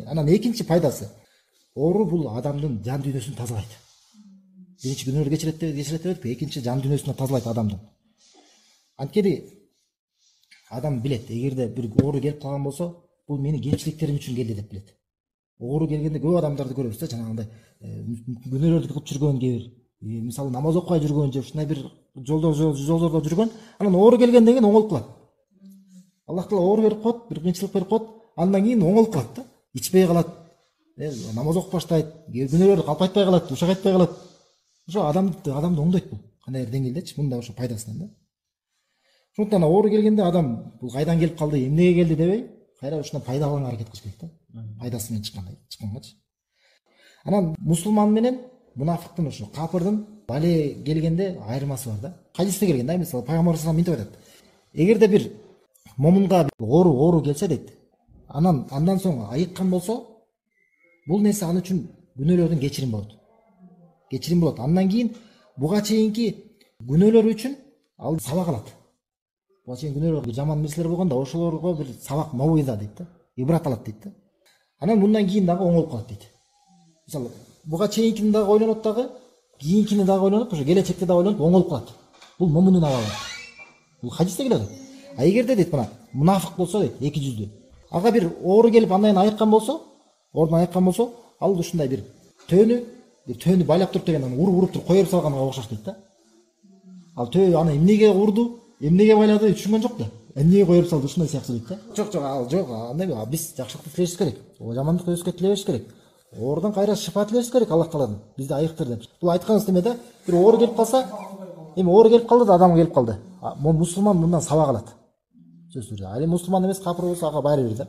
Анан экинчи пайдасы. Оору бул адамдын жан дүйнөсүн тазалайт. Биринчи күнөөлөр кечирет деп, экинчи жан дүйнөсүн тазалайт адамдын. Анткени адам билет, эгерде бир оору келип калган болсо, бул менин кемчиликтерим үчүн келди деп билет. Оору келгенде көп адамдарды көрөбүз да, жанагындай күнөөлөрдү кылып жүргөн кээ бир, мисалы намаз окубай жүргөн же ушундай бир жолдордо жүргөн, анан оору келгенден кийин оңолуп калат. Аллах Таала оору берип коет, бир кыйынчылык берип коет, андан кийин оңолуп калат да. Ичпей калат, намаз окуп баштайт, күнөөлөрдү калп айтпай калат, ушак айтпай калат. Ошо адамды оңдойт бул. Кандай бир деңгээлдечи, мында ошо пайдасынан да. Ошондуктан оору келгенде адам бул кайдан келип калды, эмнеге келди дебей, кайра ушундан пайдаланганга аракет кылыш керек да. Пайдасы менен чыккангачы. Анан мусулман менен мунафыктын, ошо капырдын бале келгенде айырмасы бар да. Хадисте келген да, мисалы пайгамбар саллаллаху алейхи ва саллям мынтип айтат. Эгерде бир момунга оору келсе дейт, андан соң айыккан болсо, бул нерсе аны үчүн күнөөлөрдүн кечирим болот. Кечирим болот. Андан кийин буга чейинки күнөөлөр үчүн ал сабак алат. Буга чейин күнөөлөр жаман нерселер болгондо ошолорго бир сабак мавуиза дейт да, ибрат алат дейт да. Анан мындан кийин дагы оңолуп калат дейт. Мисалы буга чейинкини дагы ойлонот дагы, кийинкини дагы ойлонот, ошо келечекте дагы ойлонот, оңолуп калат. Бул момундун абалы. Бул хадисте келет. А эгерде дейт мына мунафык болсо дейт, эки жүздүү. Ага бир оору келип андан айыккан болсо, ал ушундай бир төөнү байлап туруп дегенде уруп туруп коюп салганга окшош дейт да. Ал төө аны эмнеге урду, эмнеге байлады түшүнгөн жок да. Эмнеге коюп салды, ушундай сыяктуу дейт да. Жок, андай биз жакшылыкты тилешибиз керек. Жамандыкты өзгө телебеш керек. Оорудан кайра шифа тилешибиз керек Аллах Тааладан. Бизди айыктыр деп. Бул айтканыбыз неме да? Бир оору келип калса, оору келип калды да, адамга келип калды. Мусулман мындан сабак алат. Сөзсүз. Али мусулман эмес, капыр болсо ага баары бир да.